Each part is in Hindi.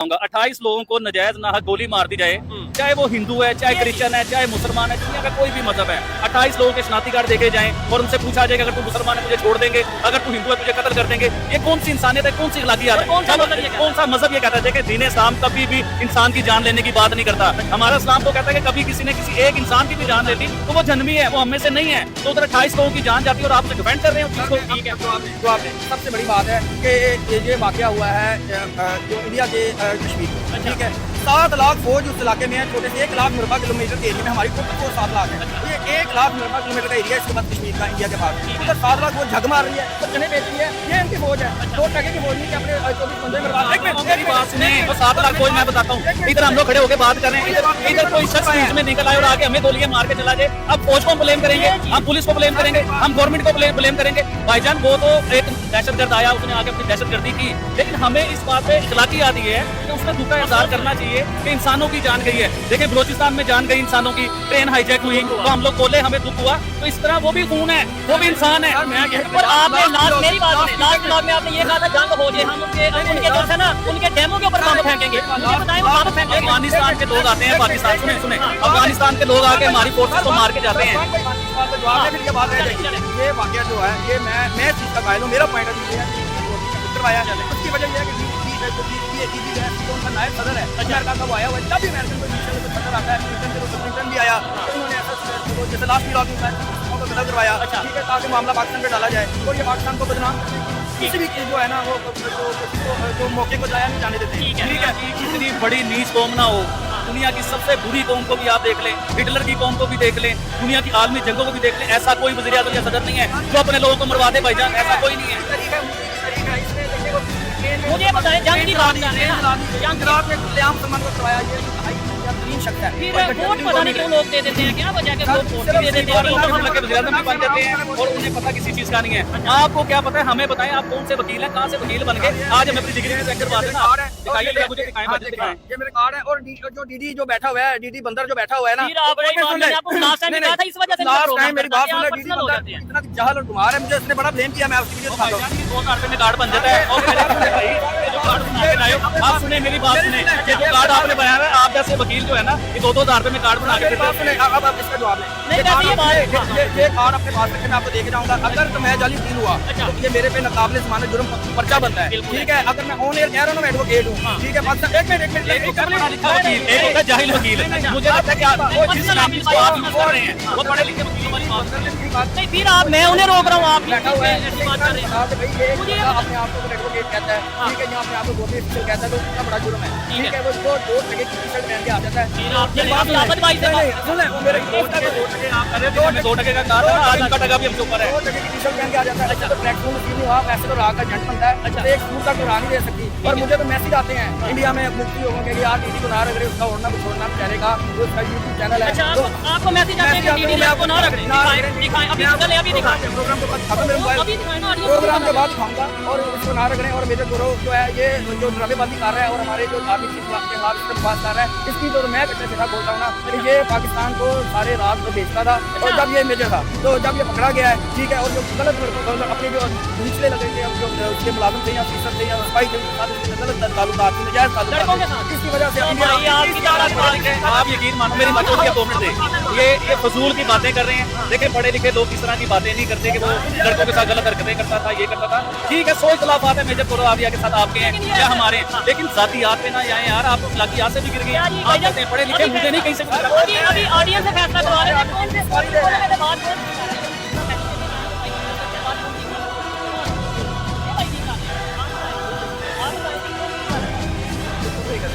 28 लोगों को नजायज नाहक गोली मार दी जाए, चाहे वो हिंदू है, चाहे क्रिश्चियन है, चाहे मुसलमान है, दुनिया का कोई भी मजहब है। 28 लोगों के शनाख्ती कार्ड देखे जाएं और उनसे पूछा जाएगा अगर तू मुसलमान है तुझे छोड़ देंगे, अगर तू हिंदू है तुझे कत्ल कर देंगे। ये कौन सी इंसानियत है, कौन सी अखलाकियात है? कौन सा मजहब ये कहता है? देखिए दीन इस्लाम कभी भी इंसान की जान लेने की बात नहीं करता। हमारा इस्लाम तो कहता है कि कभी किसी ने किसी एक इंसान की भी जान ले ली तो वो जन्मी है, वो हमें से नहीं है। तो उधर 28 लोगों की जान जाती है और आप डिफेंड कर रहे हो। ठीक है, तो आपने सबसे बड़ी बात है कि ये वाकया हुआ है जो इंडिया के कश्मीर में, ठीक है। 7 लाख फौज उस इलाके में है, छोटे से 1 लाख मुरबा किलोमीटर के एरिया में हमारी खुद को 7 लाख है। ये 1 लाख मुरबा किलोमीटर का एरिया इसके बाद कश्मीर का इंडिया के पास, उधर 7 लाख वो झग मार रही है, तो चने बेच रही है। ये इनकी फौज है, 2 टके की फौज नहीं कि अपने 24 बंदे मरवा। मेरी बात सुने, वो 7 लाख फौज मैं बताता हूँ। इधर हम लोग खड़े होकर बात कर रहे हैं, इधर कोई शख्स बीच में निकल आए और आगे हमें गोलियां मार के चला जाए। अब फौज को ब्लेम करेंगे, हम पुलिस को ब्लेम करेंगे, हम गवर्नमेंट को ब्लेम करेंगे। भाईजान वो तो एक दहशतगर्द आया, उसने आगे अपनी दहशतगर्दी की, लेकिन हमें इस बात पे इखलाकी आती है कि उसने दुख का इजहार करना चाहिए कि इंसानों की जान गई है। देखिए बलोचिस्तान में जान गई इंसानों की, ट्रेन हाईजैक हुई तो हम लोग बोले हमें दुख हुआ, तो इस तरह वो भी खून है, वो भी इंसान है। और आपने लास्ट मेरी बात सुने, लास्ट ब्लॉग में आपने ये कहा था जंग हो जाए, हम उनके जो है ना उनके डेमो के ऊपर बम फेंकेंगे। मुझे बताएं वो बम फेंकेंगे। अफगानिस्तान के लोग आते हैं पाकिस्तान, सुने अफगानिस्तान के लोग आके हमारी फोर्सेस को मार के जाते हैं। ये वाकया जो है ये मैं इस चीज का कायल हूँ, मेरा पॉइंट ऑफ व्यू है करवाया। उसकी वजह ये है कि उनका नायब सदर है अमेरिका का, वो आया हुआ है। जब भी अमेरिकन कोई सदर आता है, क्लिंटन भी आया, तो उन्होंने ऐसा जैसे लास्ट ब्लॉग में बदल करवाया, ठीक है, ताकि मामला पाकिस्तान पे डाला जाए और ये पाकिस्तान को बदनाम किसी भी जो है ना वो जो मौके को जाया नहीं जाने देते। ठीक है, इतनी बड़ी नीच कौम ना हो, दुनिया की सबसे बुरी कौम को भी आप देख लें, हिटलर की कौम को भी देख लें, दुनिया की आलमी जंगों को भी देख लें, ऐसा कोई वज़ीर आज़म या सदर नहीं है जो अपने लोगों को मरवा दे। भाईजान ऐसा कोई नहीं है। मुझे बताएं जंग की बात कर रहे हैं ना, जंग में खुलेआम मुसलमान को करवाया, ये तीन शख्स है। फिर वोट पता नहीं क्यों लोग दे देते हैं, क्या वजह के वोट दे देते हैं, बन जाते हैं और उन्हें पता किसी चीज का नहीं है। आपको क्या पता है? हमें बताएं आप कौन से वकील हैं, कहाँ से वकील बन गए? आज हम अपनी डिग्री में चेक करवा देना, दिखाइए मुझे, दिखाएं मुझे, दिखाएं। ये मेरे कार्ड है और जो डीडी जो बैठा हुआ है, डीडी बंदर जो बैठा हुआ है ना, फिर आप आपको लास्ट टाइम कहा था इस वजह से लास्ट टाइम मेरी बात सुन ले, डीडी बंदर इतना जहल और गुमार है, मुझे इसने बड़ा ब्लेम किया। मैं आपकी वीडियो दिखाता हूं, 2000 रुपए में कार्ड बन जाता है। और आप सुने मेरी बात सुने, ये जो कार्ड आपने बनाया है, आप जैसे वकील जो है ना ये 2-2 हज़ार रुपए में कार्ड बना के देते हैं। अब आप इसका जवाब लें। ये कार्ड अपने पास रखे, मैं आपको देके जाऊंगा। अगर तो मैं जाली वकील हुआ तो ये मेरे पे नाकाबिले ज़मानत जुर्म पर्चा बनता है, ठीक है। अगर मैं ऑन एयर कह रहा हूं मैं एडवोकेट हूं, ठीक है। पाकिस्तान एक मिनट एक होता है जाहिल वकील, मुझे लगता है कि आप वो जिस नाम की बात यूज कर रहे हैं वो पढ़े लिखे वकील वाली बात कर रहे हैं। नहीं, फिर आप मैं उन्हें रोक रहा हूँ, आप बैठा हुआ है, ऐसी बात कर रहे हैं। मुझे अपने आप को एडवोकेट कहता है, ठीक है, यहाँ अपने आप को गवर्नमेंट ऑफिसर कहता है, तो उसका बड़ा जुर्म है, ठीक है। वो 2 टके की टी-शर्ट पहन के आ जाता है। फिर आप लापरवाही से सुन ले, वो मेरे 2 टके आप कर रहे थे, 2 टके का कार्ड है, आज का टका भी हमसे ऊपर है। 2 टके की टी-शर्ट पहन के आ जाता है। अच्छा, तो ट्रैक सूट नहीं हुआ, वैसे तो राह का एजेंट बनता है। अच्छा, एक सूट तक तो राह नहीं दे सकती। और मुझे तो मैसेज आते हैं इंडिया में मुफ्ती लोगों के, यार दीदी को ना रख रहे, उसका ओढ़ना छोड़ना बेचारे का, वो उसका यूट्यूब चैनल है। अच्छा, आपको मैसेज आते हैं कि दीदी आपको ना रख रहे, दिखाएं अभी चले, अभी दिखाएं प्रोग्राम के बाद खत्म, मेरे मोबाइल अभी दिखाएं ना, प्रोग्राम के बाद दिखाऊंगा। और उसको ना रख रहे हैं। और मेजर गुरु जो है ये जो ड्रामेबाजी कर रहा है और हमारे जो धार्मिक के खिलाफ बात कर रहा है, इसकी तो मैं कच्चे सिखा बोलता हूँ ना कि ये पाकिस्तान को सारे रात को बेचता था। और जब ये मेजर था तो जब ये पकड़ा गया है, ठीक है, और जो गलत अपने जो निचले लगे थे, जो उसके मुलाजिम थे या ऑफिसर थे या सिपाही थे, उनके साथ गलत ताल्लुकात थे, नजायज ताल्लुकात, इसकी वजह से आप यकीन मानो मेरी बातों के 2 मिनट दे, ये फजूल की बातें कर रहे हैं। देखिए पढ़े लिखे लोग इस तरह की बातें नहीं करते कि वो लड़कों के साथ गलत हरकतें करता था, ये करता था, ठीक है। 100 इख्तिलाफात है मेजर कोरोविया के साथ आपके हैं या हमारे हैं, लेकिन जातियात पे ना आए यार। आप इखलाकियात से भी गिर गए, आप कहते हैं पढ़े लिखे, मुझे नहीं कहीं से अभी ऑडियंस से फैसला करवा रहे हैं कौन से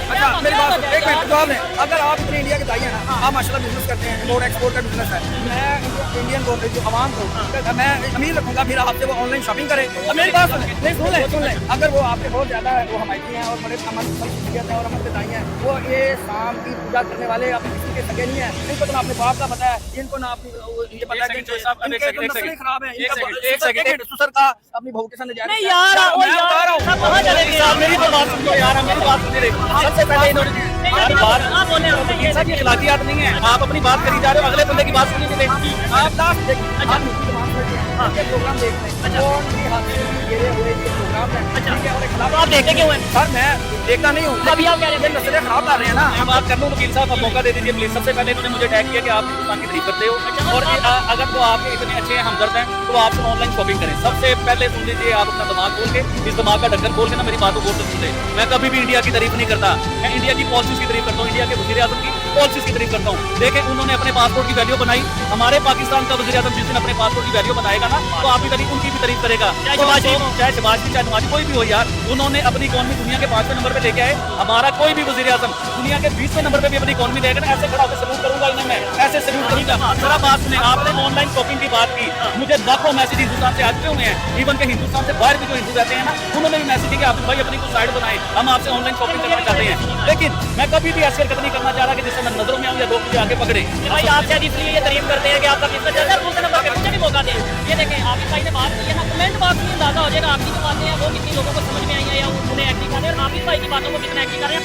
अच्छा, मेरी बात एक मिनट जवाब है। अगर आप अपने इंडिया के दाई हैं ना, आप माशाल्लाह बिजनेस करते हैं, इम्पोर्ट एक्सपोर्ट का बिजनेस है, मैं इंडियन को जो आवाम को मैं अमीर रखूंगा, फिर आपसे वो ऑनलाइन शॉपिंग करें। अब मेरी बात सुने, नहीं सुन ले, अगर वो आपके बहुत ज़्यादा वो हमायती हैं और बड़े अमन शख्सियत हैं और अमन के दाई हैं, वो ये शाम की पूजा करने वाले अपने किसी के सगे नहीं है, इनको तो ना अपने बाप का पता है, इनको ना अपनी ये पता है कि खराब है, एक सेकंड सुसर का अपनी बहू के साथ नहीं यार, कहाँ चले गए? मेरी तो बात सुनो यार, मेरी बात सुनिए। सबसे पहले इन्होंने इखलाकियात नहीं है, आप अपनी बात करी जा रहे हो, अगले बंदे की बात सुनी नहीं। आप लास्ट देखिए प्रोग्राम देखते हैं। वो उनके हाथ से गिरे हुए ये प्रोग्राम है, ठीक है, और एक तो आप देखते क्यों हैं? सर मैं देखता नहीं हूँ, अभी आप कह रहे थे नस्लें खराब कर रहे हैं ना। मैं बात कर लूँ वकील साहब, आप मौका दे दीजिए प्लीज। सबसे पहले इन्होंने मुझे टैग किया कि आप हिंदुस्तान की तारीफ करते हो, और अगर तो आपके इतने अच्छे हमदर्द हैं तो आप ऑनलाइन शॉपिंग करें। सबसे पहले सुन लीजिए, आप अपना दिमाग खोल के, इस दिमाग का ढक्कन खोल के ना मेरी बातों को सुन ले। मैं कभी भी इंडिया की तारीफ नहीं करता, मैं इंडिया की पॉलिसीज की तारीफ करता हूँ, इंडिया के वज़ीर आज़म की पॉलिसीज की तारीफ करता हूँ। देखें, उन्होंने अपने पासपोर्ट की वैल्यू बनाई, हमारे पाकिस्तान का वज़ीर आज़म जिस दिन अपने पासपोर्ट की वैल्यू बनाएगा ना, तो आप भी उनकी भी तारीफ करेगा। चाहे शहबाज शरीफ, चाहे नवाज, कोई भी हो यार, उन्होंने अपनी इकॉनमी दुनिया के 5वें नंबर पे लेके आए। हमारा कोई भी वज़ीर आज़म दुनिया के 20वें नंबर पे भी अपनी इकॉनमी देगा ना, ऐसे खड़ा होकर सलूट करूंगा इन्हें, मैं ऐसे सलूट करूंगा। जरा बात सुने, आपने ऑनलाइन शॉपिंग की बात की, मुझे लाखों मैसेज हिंदुस्तान से आ चुके हुए हैं, इवन के हिंदुस्तान से बाहर भी जो हिंदू रहते हैं ना, उन्होंने भी मैसेज किया कि आप भाई अपनी कुछ साइड बनाएं, हम आपसे ऑनलाइन शॉपिंग करना चाहते हैं। लेकिन मैं कभी भी ऐसी हरकत नहीं करना चाह रहा कि जिससे मैं नजरों में आऊं या लोग मुझे आगे पकड़े। भाई आप शायद इसलिए ये तारीफ करते हैं कि आपका बिजनेस चलता है, दूसरे नंबर पे मुझे भी मौका दें। ये देखें, आपके भाई ने बात की है ना, कमेंट बॉक्स में अंदाजा हो जाएगा आपकी जो बातें हैं वो कितनी लोगों को समझ में आई है या उन्हें एक्टिव कर रहे हैं, और आप इस भाई की बातों को कितना एक्टिव कर रहे हैं।